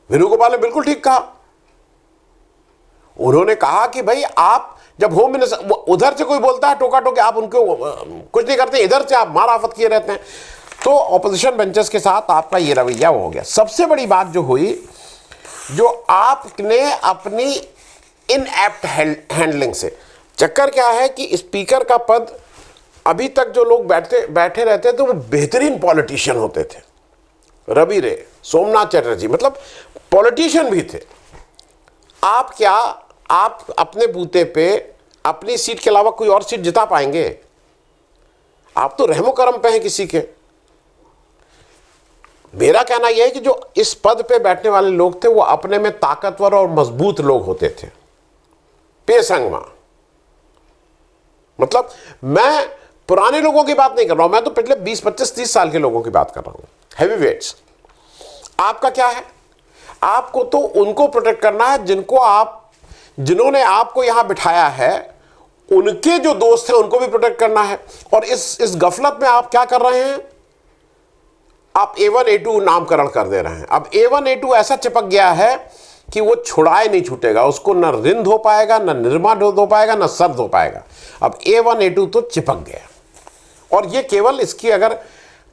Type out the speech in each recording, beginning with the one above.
वेणुगोपाल ने बिल्कुल ठीक कहा। उन्होंने कहा कि भाई आप जब होम मिनिस्टर उधर से कोई बोलता है टोका टोकी, आप उनको कुछ नहीं करते, इधर से आप मार आफत किए रहते हैं। तो ऑपोजिशन बेंचेस के साथ आपका ये रवैया हो गया। सबसे बड़ी बात जो हुई, जो आपने अपनी इनएप्ट हैंडलिंग से, चक्कर क्या है कि स्पीकर का पद अभी तक जो लोग बैठे रहते थे वो बेहतरीन पॉलिटिशियन होते थे। रवि रे, सोमनाथ चटर्जी, मतलब पॉलिटिशियन भी थे। आप अपने बूते पे अपनी सीट के अलावा कोई और सीट जिता पाएंगे? आप तो रहमो करम पे हैं किसी के। मेरा कहना यह है कि जो इस पद पे बैठने वाले लोग थे वो अपने में ताकतवर और मजबूत लोग होते थे, पेशंगमा। मतलब मैं पुराने लोगों की बात नहीं कर रहा हूं, मैं तो पिछले 20, 25, 30 साल के लोगों की बात कर रहा हूं, हैवी वेट्स। आपका क्या है? आपको तो उनको प्रोटेक्ट करना है जिन्होंने आपको यहां बिठाया है, उनके जो दोस्त हैं उनको भी प्रोटेक्ट करना है। और इस गफलत में आप क्या कर रहे हैं? आप A1 A2 नामकरण कर दे रहे हैं। अब A1 A2 ऐसा चिपक गया है कि वो छुड़ाए नहीं छूटेगा, उसको न रिंद हो पाएगा, न निर्मा हो पाएगा, न सर्द हो पाएगा। अब A1 A2 तो चिपक गया। और ये केवल अगर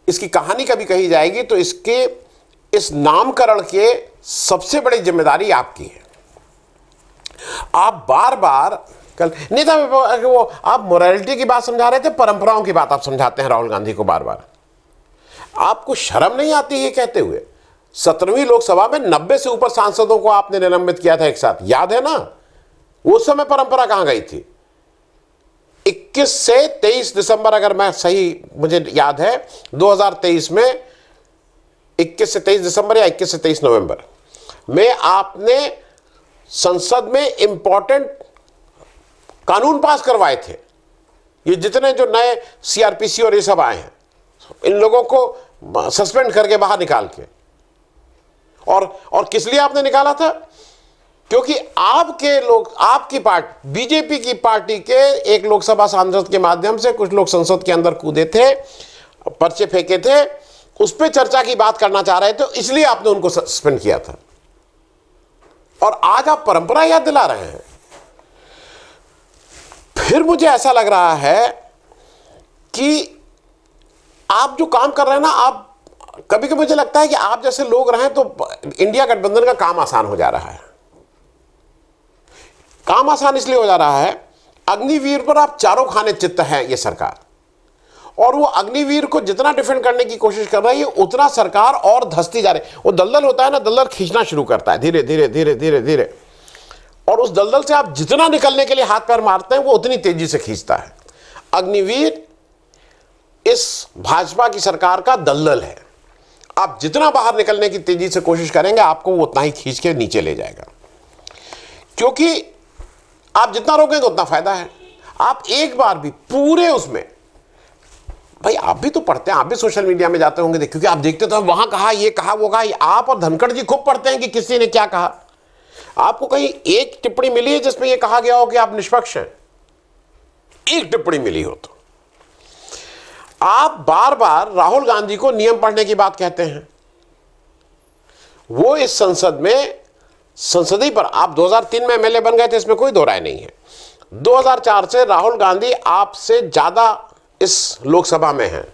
इसकी कहानी कभी कही जाएगी तो इस नामकरण के सबसे बड़ी जिम्मेदारी आपकी है। आप बार बार कल नेता वो आप मोरालिटी की बात समझा रहे थे, परंपराओं की बात आप समझाते हैं राहुल गांधी को बार बार। आपको शर्म नहीं आती ये कहते हुए? 17वीं लोकसभा में 90 से ऊपर सांसदों को आपने निलंबित किया था एक साथ, याद है ना? उस समय परंपरा कहां गई थी? 21 से 23 दिसंबर, अगर मैं सही मुझे याद है, 2023 में 21 से 23 दिसंबर या 21 से 23 नवंबर में आपने संसद में इंपॉर्टेंट कानून पास करवाए थे। ये जितने जो नए CRPC और ये सब आए हैं, इन लोगों को सस्पेंड करके बाहर निकाल के। और किस लिए आपने निकाला था? क्योंकि आपके लोग, आपकी पार्टी, बीजेपी की पार्टी के एक लोकसभा सांसद के माध्यम से कुछ लोग संसद के अंदर कूदे थे, पर्चे फेंके थे, उस पर चर्चा की बात करना चाह रहे थे, इसलिए आपने उनको सस्पेंड किया था। और आज आप परंपरा याद दिला रहे हैं। फिर मुझे ऐसा लग रहा है कि आप जो काम कर रहे हैं ना, आप कभी कभी मुझे लगता है कि आप जैसे लोग रहें तो इंडिया गठबंधन का काम आसान हो जा रहा है। काम आसान इसलिए हो जा रहा है, अग्निवीर पर आप चारों खाने चित्त हैं ये सरकार, और वो अग्निवीर को जितना डिफेंड करने की कोशिश कर रही है उतना सरकार और धंसती जा रही है। वो दलदल होता है ना, दलदल खींचना शुरू करता है धीरे धीरे धीरे धीरे धीरे, और उस दलदल से आप जितना निकलने के लिए हाथ पैर मारते हैं वो उतनी तेजी से खींचता है। अग्निवीर इस भाजपा की सरकार का दलदल है। आप जितना बाहर निकलने की तेजी से कोशिश करेंगे आपको वो उतना ही खींच के नीचे ले जाएगा, क्योंकि आप जितना रोकेंगे उतना फायदा है। आप एक बार भी पूरे उसमें, भाई आप भी तो पढ़ते हैं, आप भी सोशल मीडिया में जाते होंगे, क्योंकि आप देखते तो वहां कहा, ये कहा, वो कहा। आप और धनखड़ जी खूब पढ़ते हैं कि किसी ने क्या कहा। आपको कहीं एक टिप्पणी मिली है जिसमें यह कहा गया हो कि आप निष्पक्ष हैं? एक टिप्पणी मिली हो तो? आप बार बार राहुल गांधी को नियम पढ़ने की बात कहते हैं। वो इस संसद में संसदीय पर, आप 2003 में MLA बन गए थे, इसमें कोई दो राय नहीं है। 2004 से राहुल गांधी आपसे ज्यादा इस लोकसभा में है,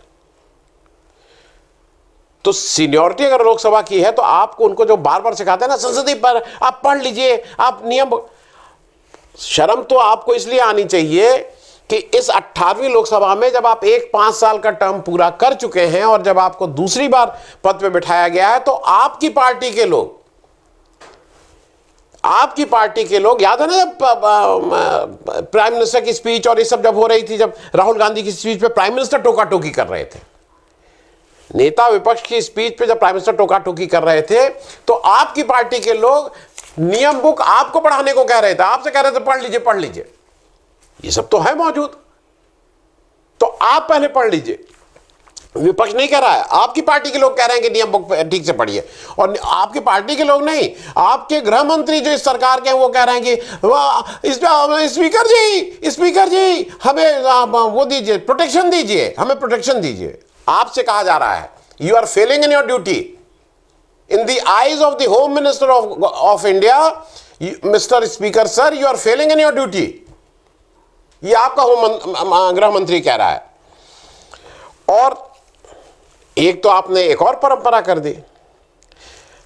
तो सीनियरिटी अगर लोकसभा की है तो आपको उनको जो बार बार सिखाते हैं ना संसदीय पर, आप पढ़ लीजिए, आप नियम, शर्म तो आपको इसलिए आनी चाहिए कि इस 18वीं लोकसभा में जब आप 5 साल का टर्म पूरा कर चुके हैं और जब आपको दूसरी बार पद पे बिठाया गया है, तो आपकी पार्टी के लोग याद है ना, जब प्राइम मिनिस्टर की स्पीच और ये सब जब हो रही थी, जब राहुल गांधी की स्पीच पे प्राइम मिनिस्टर टोका टोकी कर रहे थे, नेता विपक्ष की स्पीच पे जब प्राइम मिनिस्टर टोका टोकी कर रहे थे, तो आपकी पार्टी के लोग नियम बुक आपको पढ़ाने को कह रहे थे, आपसे कह रहे थे पढ़ लीजिए। ये सब तो है मौजूद, तो आप पहले पढ़ लीजिए। विपक्ष नहीं कह रहा है, आपकी पार्टी के लोग कह रहे हैं कि नियम बुक ठीक से पढ़िए। और आपकी पार्टी के लोग नहीं, आपके गृह मंत्री जो इस सरकार के हैं वो कह रहे हैं कि स्पीकर जी हमें वो दीजिए, प्रोटेक्शन दीजिए, हमें प्रोटेक्शन दीजिए। आपसे कहा जा रहा है you are failing in your duty, in the eyes of the home minister of India, mister speaker sir, you are failing in your duty. ये आपका गृह मंत्री कह रहा है। और एक तो आपने एक और परंपरा कर दी,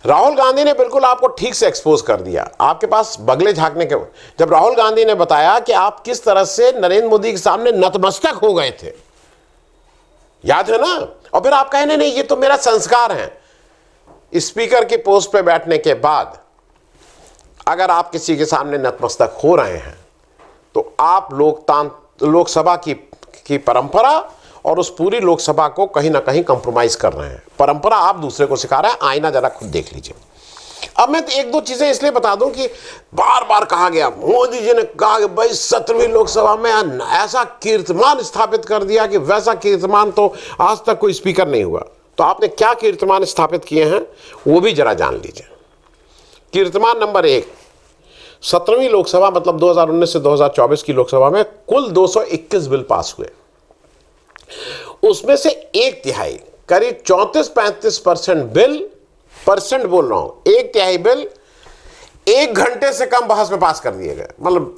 राहुल गांधी ने बिल्कुल आपको ठीक से एक्सपोज कर दिया। आपके पास बगले झांकने के, जब राहुल गांधी ने बताया कि आप किस तरह से नरेंद्र मोदी के सामने नतमस्तक हो गए थे, याद है ना, और फिर आप कहने नहीं ये तो मेरा संस्कार है। स्पीकर की पोस्ट पे बैठने के बाद अगर आप किसी के सामने नतमस्तक हो रहे हैं तो आप लोकसभा की परंपरा और उस पूरी लोकसभा को कहीं ना कहीं कंप्रोमाइज कर रहे हैं। परंपरा आप दूसरे को सिखा रहे हैं, आईना जरा खुद देख लीजिए। अब मैं एक दो चीजें इसलिए बता दूं कि बार बार कहा गया, मोदी जी ने कहा कि भाई 17वीं लोकसभा में ऐसा कीर्तिमान स्थापित कर दिया कि वैसा कीर्तिमान तो आज तक कोई स्पीकर नहीं हुआ। तो आपने क्या कीर्तिमान स्थापित किए हैं वो भी जरा जान लीजिए। कीर्तिमान नंबर 1, 17वीं लोकसभा मतलब 2019 से 2024 की लोकसभा में कुल 221 बिल पास हुए। उसमें से एक तिहाई करीब 34-35% बिल, परसेंट बोल रहा हूं, एक तिहाई बिल 1 घंटे से कम बहस में पास कर दिए गए। मतलब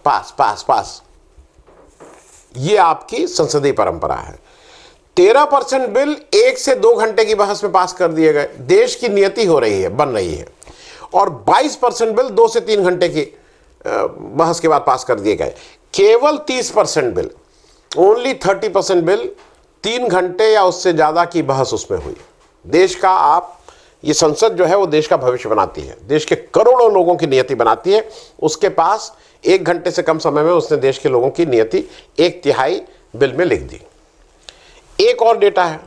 पास पास पास। ये आपकी संसदीय परंपरा है। 13% बिल 1 से 2 घंटे की बहस में पास कर दिए गए। देश की नियति हो रही है, बन रही है। और 22% बिल 2 से 3 घंटे की बहस के बाद पास कर दिए गए। केवल 30% बिल, ओनली 30% बिल 3 घंटे या उससे ज़्यादा की बहस उसमें हुई। देश का ये संसद जो है वो देश का भविष्य बनाती है, देश के करोड़ों लोगों की नियति बनाती है। उसके पास 1 घंटे से कम समय में उसने देश के लोगों की नियति 1/3 बिल में लिख दी। एक और डेटा है,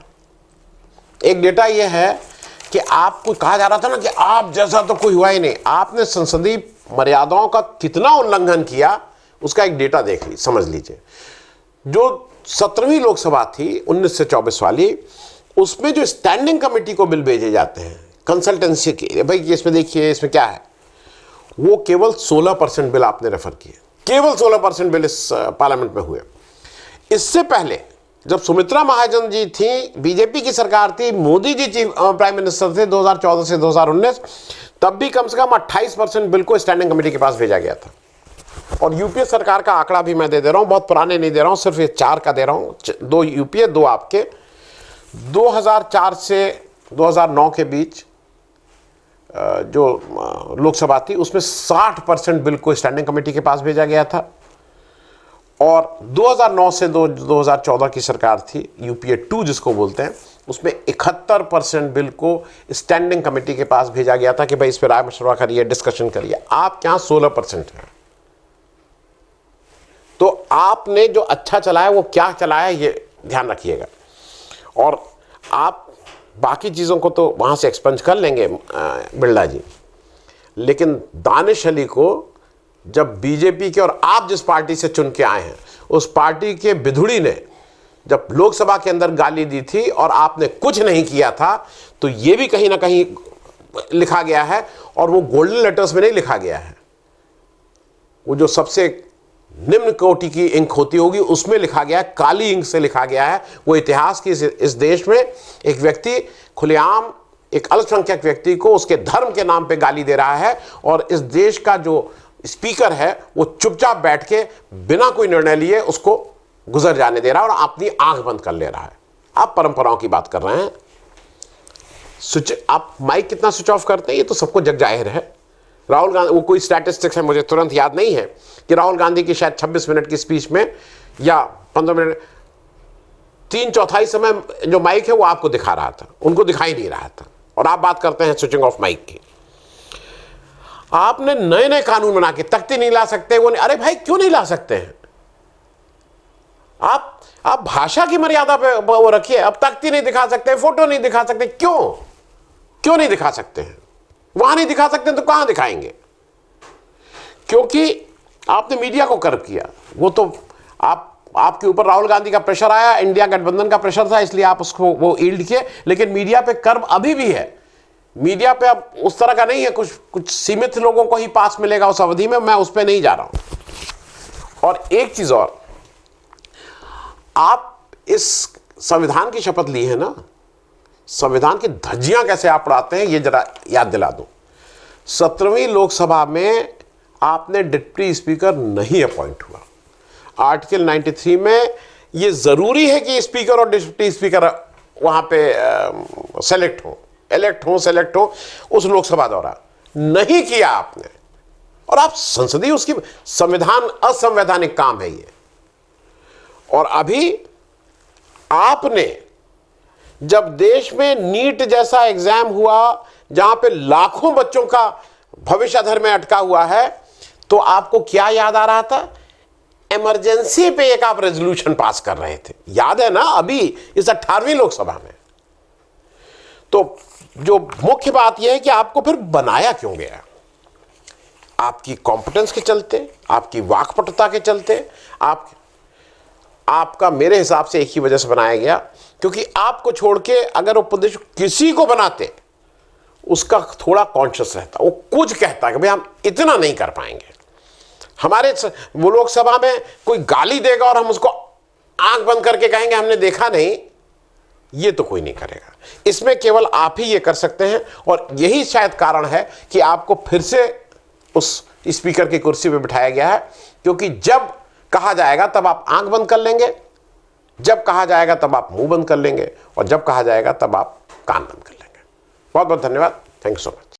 एक डेटा यह है कि आपको कहा जा रहा था ना कि आप जैसा तो कोई हुआ ही नहीं, आपने संसदीय मर्यादाओं का कितना उल्लंघन किया उसका एक डेटा देख लीजिए, समझ लीजिए। जो 17वीं लोकसभा थी 19 से 24 वाली, उसमें जो स्टैंडिंग कमेटी को बिल भेजे जाते हैं कंसल्टेंसी के, भाई इसमें देखिए इसमें क्या है, वो केवल 16% बिल आपने रेफर किए। केवल 16% बिल इस पार्लियामेंट में हुए। इससे पहले जब सुमित्रा महाजन जी थी, बीजेपी की सरकार थी, Modi ji chief prime minister थे 2014 से 2019, तब भी कम से कम 28% बिल को स्टैंडिंग कमेटी के पास भेजा गया था। और यूपीए सरकार का आंकड़ा भी मैं दे रहा हूं, बहुत पुराने नहीं दे रहा हूं, सिर्फ ये 4 का दे रहा हूं, 2 यूपीए 2 आपके। 2004 से 2009 के बीच जो लोकसभा थी उसमें 60% बिल को स्टैंडिंग कमेटी के पास भेजा गया था। और 2009 से 2014 की सरकार थी, यूपीए 2 जिसको बोलते हैं, उसमें 71% बिल को स्टैंडिंग कमेटी के पास भेजा गया था कि भाई इस पर राय मशवरा करिए, डिस्कशन करिए। आपके यहाँ 16% है। तो आपने जो अच्छा चलाया वो क्या चलाया ये ध्यान रखिएगा। और आप बाकी चीज़ों को तो वहाँ से एक्सपंज कर लेंगे बिरला जी, लेकिन दानिश अली को जब बीजेपी के, और आप जिस पार्टी से चुन के आए हैं उस पार्टी के बिधुड़ी ने जब लोकसभा के अंदर गाली दी थी और आपने कुछ नहीं किया था, तो ये भी कहीं ना कहीं लिखा गया है। और वो गोल्डन लेटर्स में नहीं लिखा गया है, वो जो सबसे निम्न कोटि की इंक होती होगी उसमें लिखा गया है, काली इंक से लिखा गया है। वो इतिहास की इस देश में एक व्यक्ति खुलेआम एक अल्पसंख्यक व्यक्ति को उसके धर्म के नाम पे गाली दे रहा है, और इस देश का जो स्पीकर है वो चुपचाप बैठ के बिना कोई निर्णय लिए उसको गुजर जाने दे रहा है और अपनी आंख बंद कर ले रहा है। आप परंपराओं की बात कर रहे हैं। आप माइक कितना स्विच ऑफ करते हैं ये तो सबको जग जाहिर है। राहुल गांधी, वो कोई स्टैटिस्टिक्स है मुझे तुरंत याद नहीं है, कि राहुल गांधी की शायद 26 मिनट की स्पीच में या 15 मिनट 3/4 समय जो माइक है वो आपको दिखा रहा था, उनको दिखाई नहीं रहा था। और आप बात करते हैं स्विचिंग ऑफ माइक की। आपने नए नए कानून बना के तख्ती नहीं ला सकते, वो नहीं। अरे भाई क्यों नहीं ला सकते हैं? आप भाषा की मर्यादा पे वो रखिए। अब तख्ती नहीं दिखा सकते, फोटो नहीं दिखा सकते, क्यों नहीं दिखा सकते हैं? वहां नहीं दिखा सकते तो कहां दिखाएंगे? क्योंकि आपने मीडिया को कर्ब किया। वो तो आपके ऊपर राहुल गांधी का प्रेशर आया, इंडिया गठबंधन का प्रेशर था, इसलिए आप उसको वो ईल्ड किए। लेकिन मीडिया पे कर्ब अभी भी है। मीडिया पे अब उस तरह का नहीं है, कुछ सीमित लोगों को ही पास मिलेगा उस अवधि में। मैं उस पर नहीं जा रहा हूं। और एक चीज और, आप इस संविधान की शपथ ली है ना, संविधान की धज्जियां कैसे आप उड़ाते हैं ये जरा याद दिला दूं। 17वीं लोकसभा में आपने डिप्टी स्पीकर नहीं अपॉइंट हुआ। आर्टिकल 93 में ये जरूरी है कि स्पीकर और डिप्टी स्पीकर वहां पे सेलेक्ट हो, सेलेक्ट हो उस लोकसभा द्वारा। नहीं किया आपने, और आप संसदीय उसकी संविधान असंवैधानिक काम है ये। और अभी आपने जब देश में नीट जैसा एग्जाम हुआ जहां पे लाखों बच्चों का भविष्य अधर में अटका हुआ है, तो आपको क्या याद आ रहा था? इमरजेंसी पे एक आप रेजोल्यूशन पास कर रहे थे, याद है ना, अभी इस 18वीं लोकसभा में। तो जो मुख्य बात यह है कि आपको फिर बनाया क्यों गया? आपकी कॉम्पिटेंस के चलते, आपकी वाकपटुता के चलते, आपका मेरे हिसाब से एक ही वजह से बनाया गया, क्योंकि आपको छोड़ के अगर उपदेश किसी को बनाते उसका थोड़ा कॉन्शियस रहता, वो कुछ कहता कि भाई हम इतना नहीं कर पाएंगे। हमारे वो लोकसभा में कोई गाली देगा और हम उसको आंख बंद करके कहेंगे हमने देखा नहीं, ये तो कोई नहीं करेगा। इसमें केवल आप ही ये कर सकते हैं, और यही शायद कारण है कि आपको फिर से उस स्पीकर की कुर्सी पे बिठाया गया है, क्योंकि जब कहा जाएगा तब आप आंख बंद कर लेंगे, जब कहा जाएगा तब आप मुंह बंद कर लेंगे, और जब कहा जाएगा तब आप कान बंद कर लेंगे। बहुत बहुत धन्यवाद। Thank you so much.